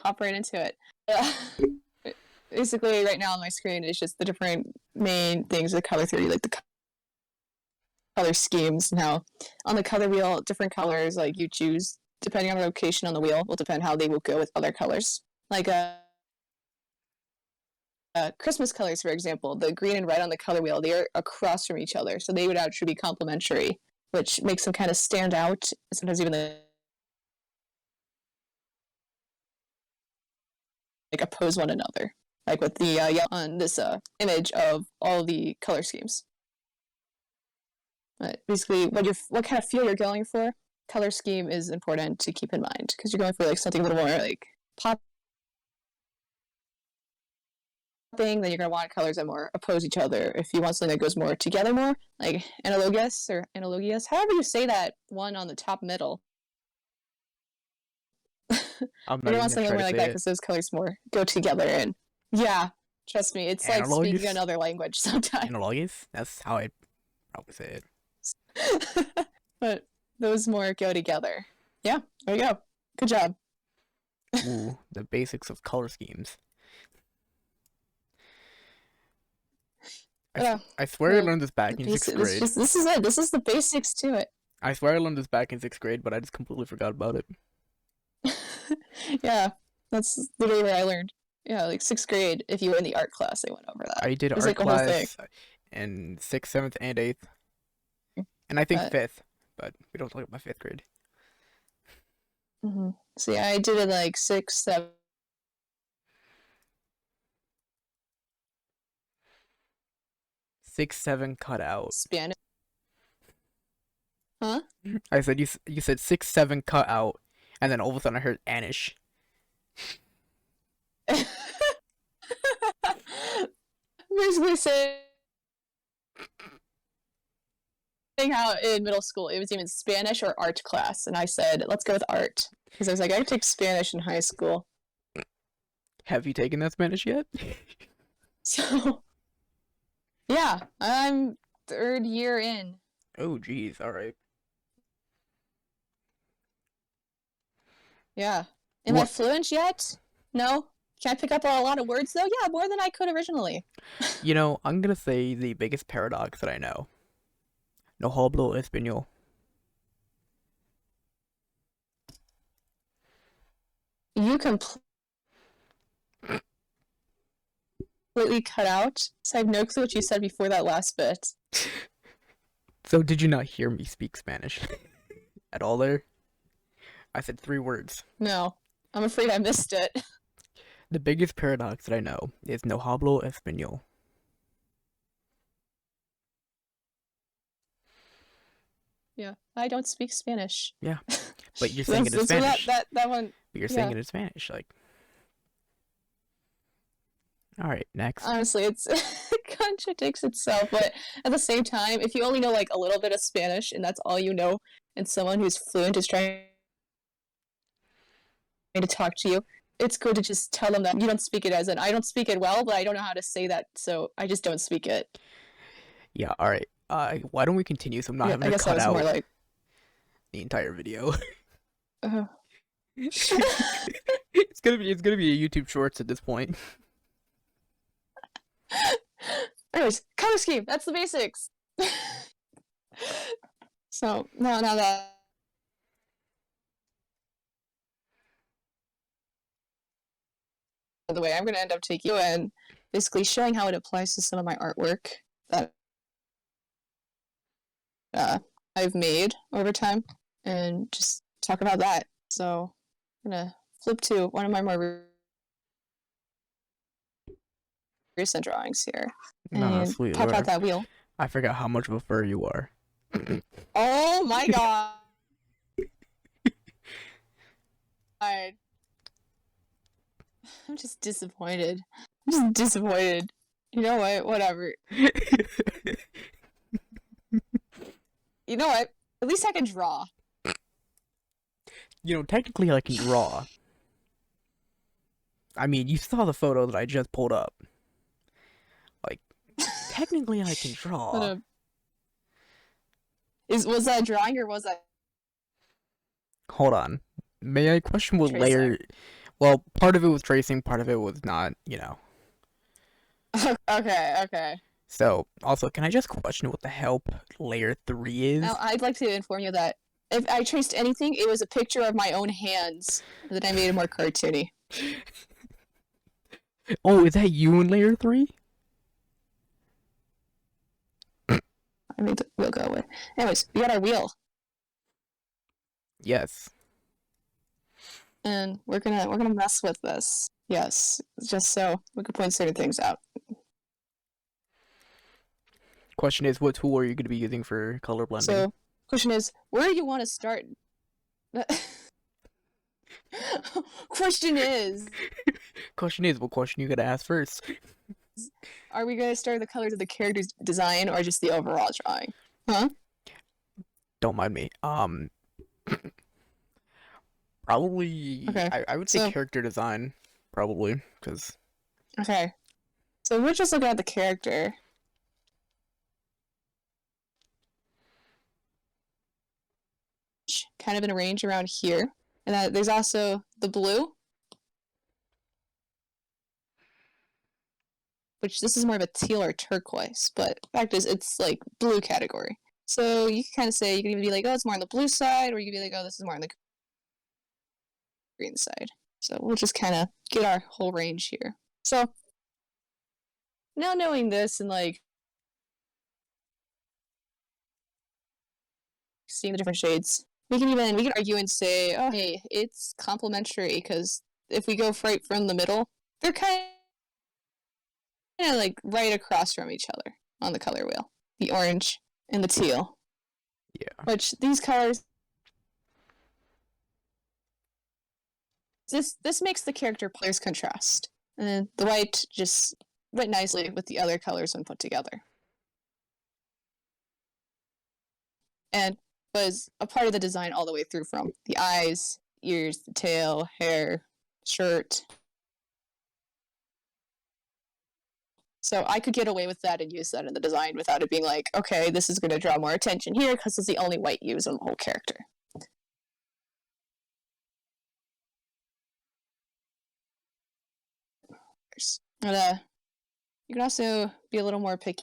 hop right into it. Yeah. Basically, right now on my screen is just the different main things of color theory, like the color schemes, and how on the color wheel, different colors like you choose depending on the location on the wheel will depend how they will go with other colors. Like Christmas colors, for example, the green and red on the color wheel, they are across from each other, so they would actually be complementary, which makes them kind of stand out. Sometimes even like oppose one another, like with the yellow on this image of all the color schemes. But basically, what kind of feel you're going for, color scheme is important to keep in mind because you're going for like something a little more like pop. Then you're going to want colors that more oppose each other. If you want something that goes more together more, like analogous or analogious, however you say that one on the top middle. I'm You not don't even want gonna something try more to like say that it. because those colors more go together. And yeah, trust me, it's like speaking Analogous? another language sometimes. Analogous? That's how I'd probably say it. But those more go together. Yeah, there you go. Good job. Ooh, the basics of color schemes. I swear I learned this back in sixth grade. This is it. This is the basics to it. I swear I learned this back in sixth grade, but I just completely forgot about it. Yeah, that's literally where I learned. Yeah, like sixth grade. If you were in the art class, I went over that. I did It was art like the whole thing. class in 6th, 7th, and 8th. And I think But 5th, but we don't talk about 5th grade. so yeah, I did it like 6, 7. 6, 7 cut out. Spanish. Huh? I said you said 6, 7 cut out, and then all of a sudden I heard Anish. Basically saying how in middle school it was even Spanish or art class, and I said let's go with art because I was like I could take Spanish in high school. Have you taken that Spanish yet? So yeah, I'm 3rd year in. Oh geez, alright. Yeah. Am I fluent yet? No? Can I pick up a lot of words though? Yeah, more than I could originally. You know, I'm gonna say the biggest paradox that I know. No hablo español. You completely cut out, so I have no clue what you said before that last bit. So did you not hear me speak Spanish at all there? I said 3 words. No, I'm afraid I missed it. The biggest paradox that I know is no hablo español. Yeah, I don't speak Spanish. Yeah, but you're saying it in Spanish. That one. But you're saying it in Spanish, like. All right, next. Honestly, it contradicts itself, but at the same time, if you only know like a little bit of Spanish and that's all you know, and someone who's fluent is trying to talk to you, it's good to just tell them that you don't speak it as in I don't speak it well, but I don't know how to say that, so I just don't speak it. Yeah, all right. Why don't we continue? So I'm not having to cut out more like the entire video. It's gonna be a YouTube Shorts at this point. Anyways, color scheme. That's the basics. So now that the way I'm going to end up taking you and basically showing how it applies to some of my artwork that I've made over time and just talk about that. So I'm going to flip to one of my more recent drawings here and sweet pop Lord. out that wheel. I forgot how much of a fur you are. Oh my god. I'm just disappointed. You know what? Whatever. You know what? At least I can draw. You know, technically I can draw. I mean, you saw the photo that I just pulled up. Like, technically I can draw. Was that a drawing or was that... Hold on. May I question what Well, part of it was tracing, part of it was not, you know. Okay. So, also, can I just question what the hell layer 3 Now, is? I'd like to inform you that if I traced anything, it was a picture of my own hands that I made it more cartoony. Oh, is that you in layer 3? I made the wheel go away. Anyways, we got our wheel, Yes. and we're gonna mess with this. Yes, just so we can point certain things out. Question is, what tool are you going to be using for color blending? So, question is, where do you want to start? Question is, Question is, what question you got to ask first? are we gonna start the colors of the character's design or just the overall drawing? Huh? Don't mind me. Probably, Okay. I would say So, character design, probably, because okay. So we're just looking at the character. Kind of in a range around here. And there's also the blue, which this is more of a teal or turquoise, but the fact is it's like blue category. So you can kind of say, you can even be like, oh, it's more on the blue side, or you can be like, oh, this is more on the green side. So we'll just kind of get our whole range here. So now knowing this and like seeing the different shades, we can argue and say, oh, hey, it's complementary because if we go right from the middle, they're kind of like right across from each other on the color wheel, the orange and the teal. yeah. Which these colors, this makes the character colors contrast, and then the white just went nicely with the other colors when put together, and was a part of the design all the way through from the eyes, ears, the tail, hair, shirt. So I could get away with that and use that in the design without it being like, okay, this is going to draw more attention here because it's the only white used on the whole character. And you can also be a little more picky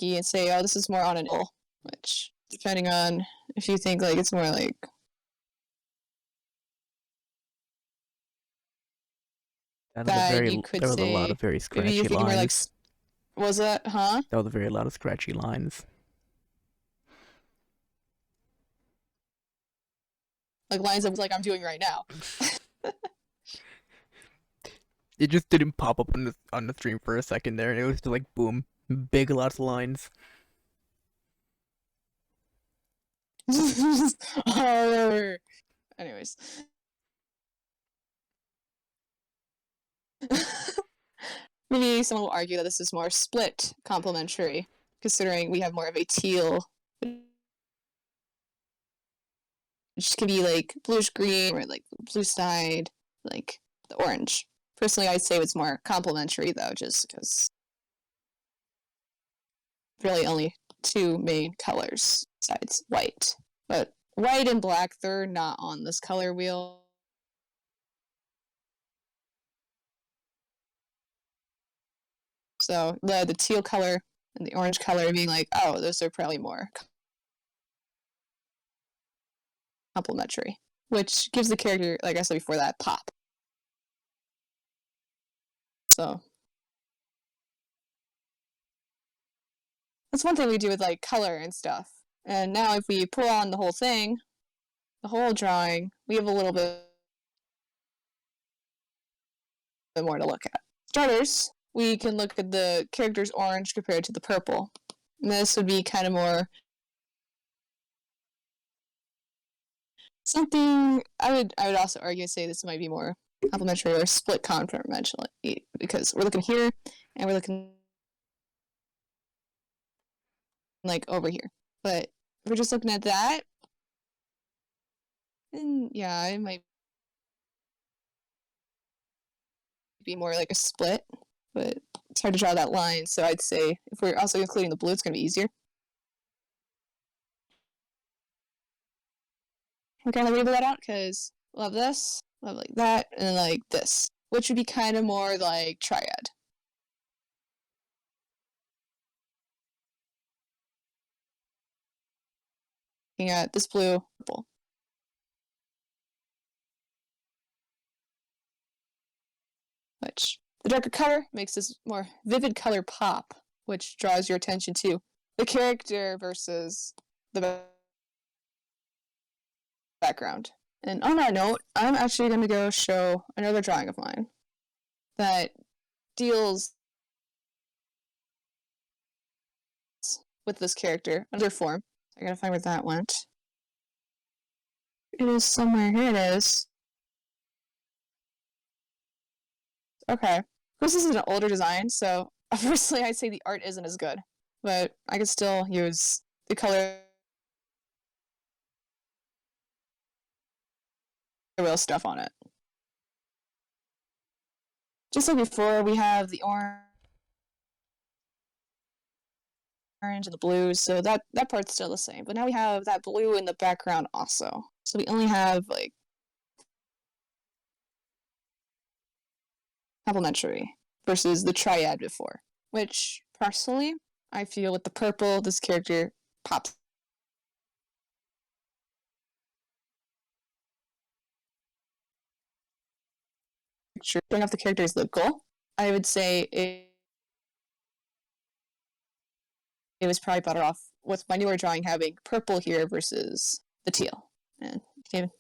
and say, oh, this is more on an ill, which depending on if you think like it's more like that, you could There was a lot say of very maybe you're scratchy thinking more like, lines. was that, huh? There was a very lot of scratchy lines. Like lines of like I'm doing right now. It just didn't pop up on the stream for a second there, and it was just like boom, big lots of lines. Oh, anyways. Maybe someone will argue that this is more split complementary, considering we have more of a teal, which can be like bluish green or like blue side, like the orange. Personally, I'd say it's more complementary though, just because really only two main colors besides white. But white and black, they're not on this color wheel. So the teal color and the orange color being like, oh, those are probably more complementary, which gives the character, like I said before, that pop. So that's one thing we do with like color and stuff. And now if we pull on the whole thing, the whole drawing, we have a little bit more to look at. Starters, we can look at the character's orange compared to the purple. And this would be kind of more something I would also argue say this might be more complementary or split complementary because we're looking here and we're looking like over here. But if we're just looking at that, then yeah, it might be more like a split, but it's hard to draw that line. So I'd say if we're also including the blue, it's going to be easier. we're gonna label that out because love this, love like that, and then like this, which would be kind of more like triad. Looking at this blue, purple. Which the darker color makes this more vivid color pop, which draws your attention to the character versus the background. And on that note, I'm actually going to go show another drawing of mine that deals with this character, another form. I gotta find where that went. It is somewhere. Here it is. Okay. This is an older design, so obviously I'd say the art isn't as good, but I can still use the color wheel stuff on it. Just like before, we have the orange and the blues, so that part's still the same. But now we have that blue in the background also. So we only have like complementary versus the triad before, which personally I feel with the purple, this character pops. Showing off the character's lip goal, I would say it was probably better off with my newer drawing having purple here versus the teal. And you can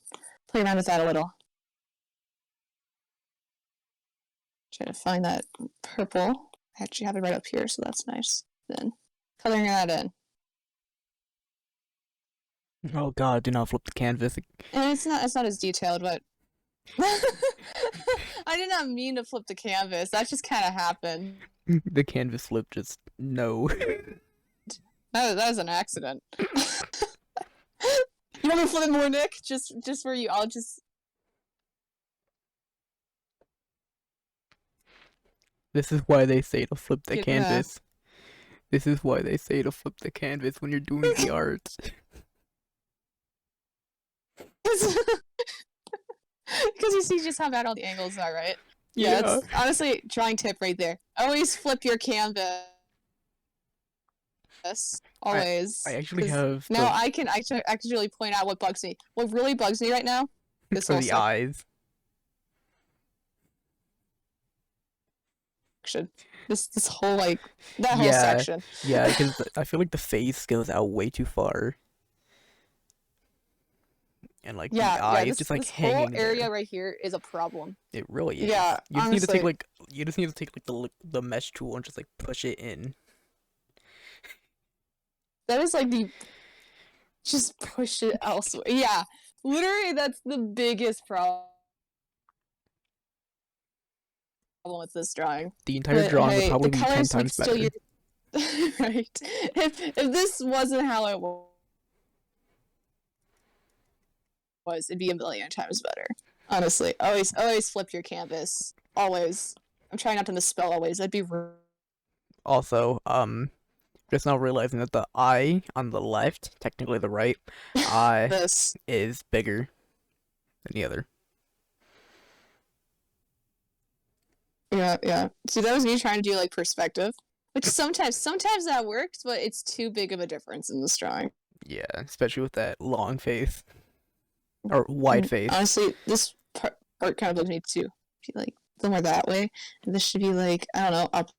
play around with that a little. Try to find that purple. I actually have it right up here, so that's nice. Then coloring that in. Oh god, do not flip the canvas. And it's not as detailed, but I did not mean to flip the canvas. That just kind of happened. The canvas flip just no. That was an accident. You want me to flip it more, Nick? Just for you. I'll just. This is why they say to flip the Yeah. canvas. This is why they say to flip the canvas when you're doing the art. Because you see just how bad all the angles are, right? Yeah, it's honestly drawing tip right there. Always flip your canvas. Always. I actually have. Now I can actually point out what bugs me. What really bugs me right now? This for whole the eyes. section. This whole like that whole section. Yeah, because I feel like the face goes out way too far. And like the eyes just like this hanging whole area there. right here is a problem. It really is. Yeah, you just honestly, need to take like the mesh tool and just like push it in. that is like the just push it elsewhere. Yeah, literally that's the biggest problem with this drawing. The entire drawing would probably be 10 times better. Right. If this wasn't how it was, it'd be a million times better. Honestly, always flip your canvas. Always. I'm trying not to misspell always. That'd be rude. Also, just now realizing that the eye on the left, technically the right, eye is bigger than the other. Yeah. See, that was me trying to do like perspective, which sometimes that works, but it's too big of a difference in this drawing. Yeah, especially with that long face or wide face. Honestly, this part kind of bugs me too. Be like somewhere that way, and this should be like I don't know up.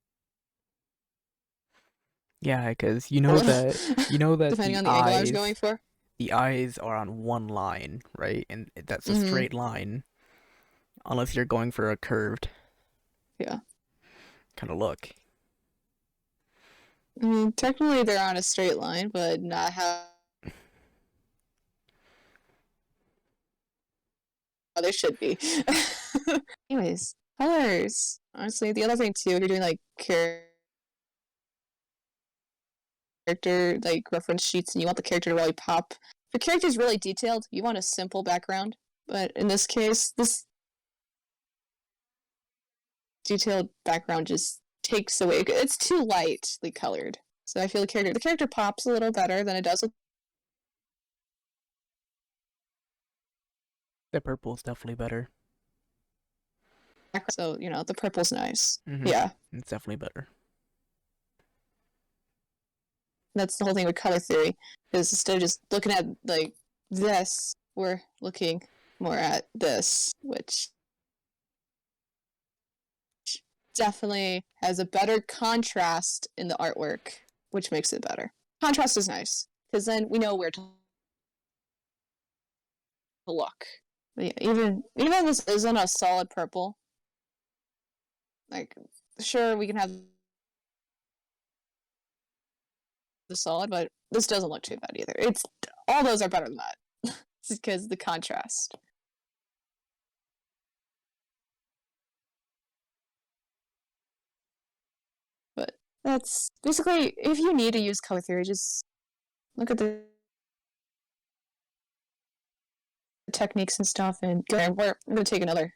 Yeah, because you know that depending on the angle I was going for. The eyes are on one line, right? And that's a straight line, unless you're going for a curved. Yeah. Kind of look. I mean, technically they're on a straight line, but not how they should be. Anyways, colors. Honestly, the other thing too, if you're doing like character like reference sheets and you want the character to really pop. If your character's really detailed, you want a simple background. But in this case, this detailed background just takes away. It's too lightly colored. So I feel the character pops a little better than it does with The purple is definitely better. So, you know, the purple's nice. Mm-hmm. Yeah. It's definitely better. That's the whole thing with color theory, is instead of just looking at, like, this, we're looking more at this, which definitely has a better contrast in the artwork, which makes it better. Contrast is nice, because then we know where to look. But yeah, even if this isn't a solid purple, like, sure, we can have the solid, but this doesn't look too bad either. It's all those are better than that, because the contrast. But that's basically, if you need to use color theory, just look at the techniques and stuff, and go. We're going to take another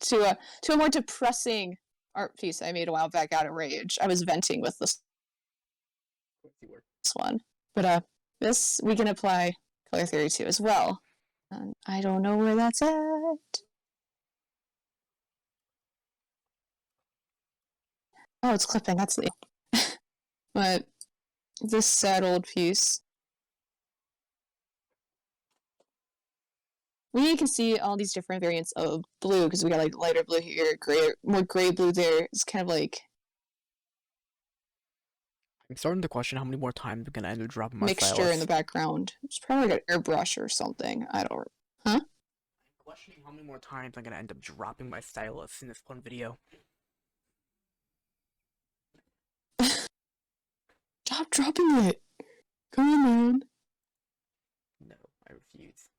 to a more depressing art piece I made a while back out of rage. I was venting with this one, but this we can apply color theory to as well. And I don't know where that's at. Oh, it's clipping. That's the. But this sad old piece. We can see all these different variants of blue, because we got like lighter blue here, gray, more gray blue there. It's kind of like I'm starting to question how many more times I'm gonna end up dropping my mixture stylus. in the background. It's probably like an airbrush or something. I don't. Huh? I'm questioning how many more times I'm gonna end up dropping my stylus in this one video. Stop dropping it. Come on, man. No, I refuse.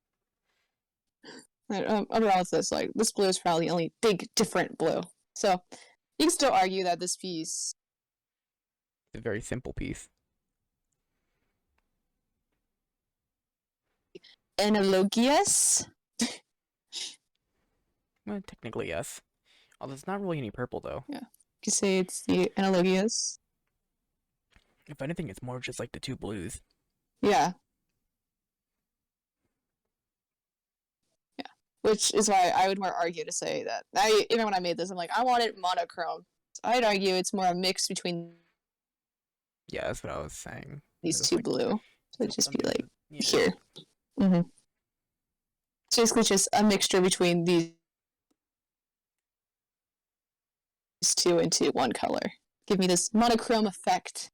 Overall, it's this. Like, this blue is probably the only big different blue. So you can still argue that this piece. It's a very simple piece. Analogous? Well, technically, yes. Oh, there's not really any purple, though. Yeah. You could say it's the analogous. If anything, it's more just like the two blues. Yeah. Yeah. Which is why I would more argue to say that. Even when I made this, I'm like, I want it monochrome. So I'd argue it's more a mix between. Yeah, that's what I was saying. These two like, blue. So it'd just be like yeah. here. Mm-hmm. It's basically just a mixture between these two into one color. Give me this monochrome effect.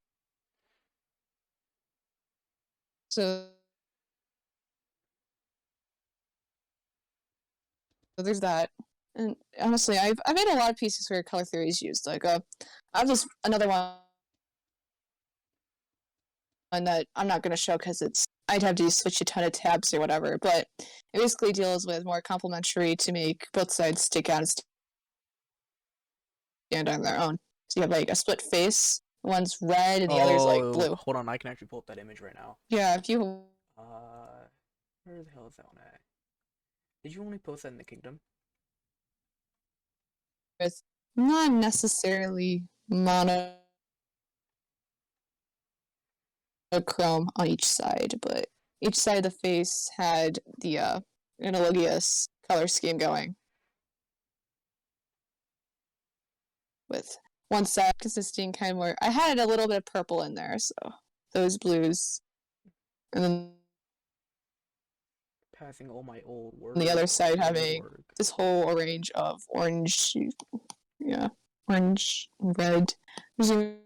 So there's that. And honestly, I've made a lot of pieces where color theory is used. Like, I have this another one that I'm not going to show because I'd have to switch a ton of tabs or whatever. But it basically deals with more complementary to make both sides stick out and stand on their own. So you have like a split face. One's red and the other's like blue. Hold on, I can actually pull up that image right now. Yeah, if you. Where the hell is that one at? Did you only post that in the kingdom? It's not necessarily monochrome on each side, but each side of the face had the analogous color scheme going. With one side consisting kind of more. I had a little bit of purple in there, so those blues. And then passing all my old work. On the other side having this whole range of orange, yeah, orange and red, and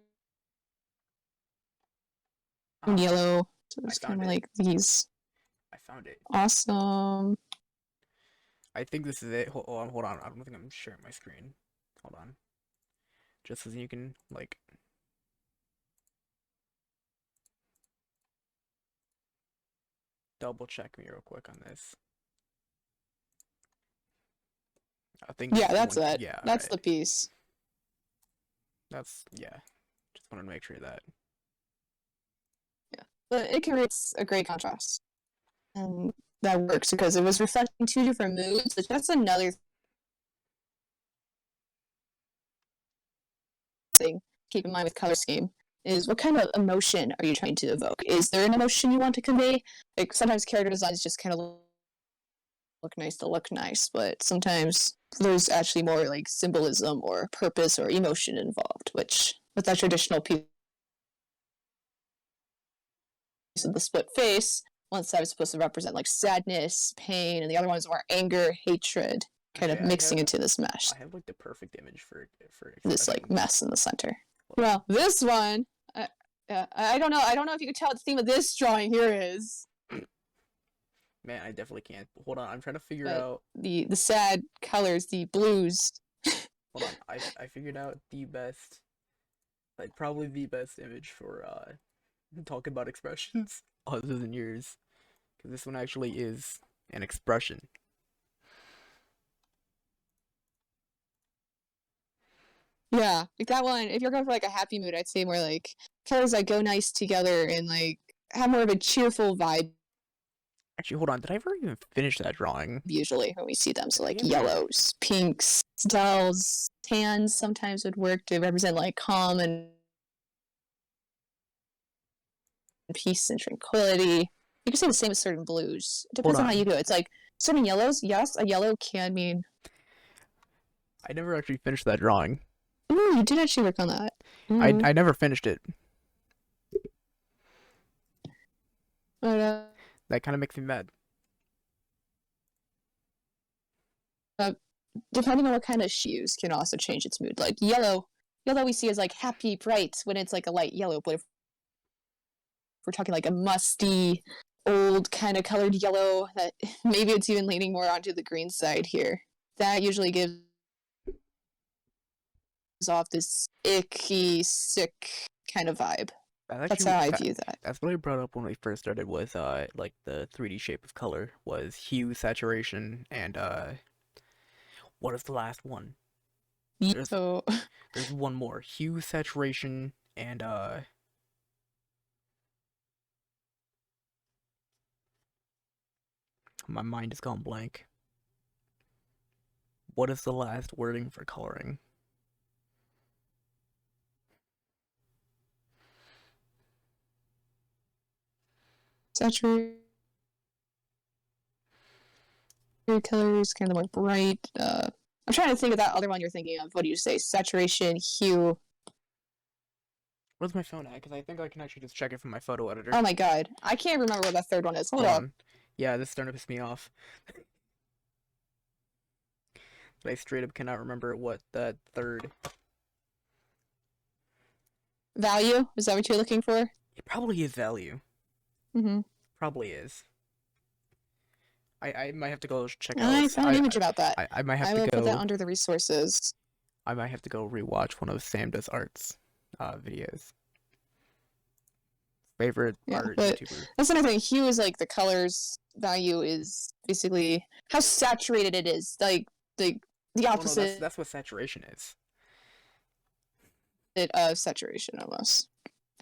yellow. So it's kind of like these. I found it. Awesome. I think this is it. Hold on. I don't think I'm sharing my screen. Hold on. Just so you can, like... double check me real quick on this. I think yeah, that's it. Yeah, that's the piece. That's, yeah. Just wanted to make sure that. Yeah, but it creates a great contrast. And that works because it was reflecting two different moods, which that's another thing keep in mind with color scheme is what kind of emotion are you trying to evoke? Is there an emotion you want to convey? Like sometimes character design is just kind of look nice to look nice, but sometimes there's actually more like symbolism or purpose or emotion involved, which with that traditional piece of the split face, one side is supposed to represent like sadness, pain, and the other one's more anger, hatred, kind of mixing into this mesh. I have like the perfect image for this like mess in the center. Well, this one, I don't know. I don't know if you can tell what the theme of this drawing here is. Man, I definitely can't. Hold on, I'm trying to figure out the sad colors, the blues. Hold on, I figured out the best, like probably the best image for talking about expressions other than yours, because this one actually is an expression. Yeah, like that one. If you're going for like a happy mood, I'd say more like colors that go nice together and like have more of a cheerful vibe. Actually, hold on. Did I ever even finish that drawing? Usually when we see them, so like yellows, pinks, dulls, tans sometimes would work to represent like calm and peace and tranquility. You can say the same with certain blues. It depends on how you do it. It's like certain yellows. Yes, a yellow can mean. I never actually finished that drawing. Ooh, you did actually work on that. I never finished it. But that kind of makes me mad. Depending on what kind of shoes can also change its mood. Like yellow we see as like happy, bright when it's like a light yellow, but if we're talking like a musty, old kind of colored yellow, that maybe it's even leaning more onto the green side here. That usually gives off this icky, sick kind of vibe. That's how I view that. That's what I brought up when we first started with like the 3D shape of color was hue, saturation, and what is the last one? There's one more. Hue, saturation, and my mind has gone blank. What is the last wording for coloring? Saturated colors, kind of more bright. I'm trying to think of that other one you're thinking of. What do you say? Saturation, hue. Where's my phone at? Because I think I can actually just check it from my photo editor. Oh my god. I can't remember what that third one is. Hold on. Yeah, this is starting to piss me off. But I straight up cannot remember what that third... Value? Is that what you're looking for? It probably is value. Probably is. I might have to go check out... I found an image about that. I might have to go... I will put that under the resources. I might have to go rewatch one of Sam Does Art's videos. Favorite art YouTuber. That's another thing. Hue is like the colors. Value is basically how saturated it is. Like the opposite. Oh, no, that's what saturation is. Of saturation almost.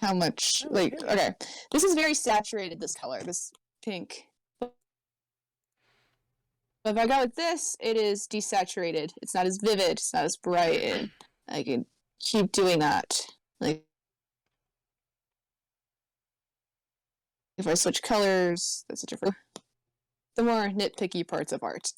How much okay. This is very saturated, this color, this pink. But if I go with this, it is desaturated. It's not as vivid, it's not as bright, and I can keep doing that. Like if I switch colors, that's a different the more nitpicky parts of art.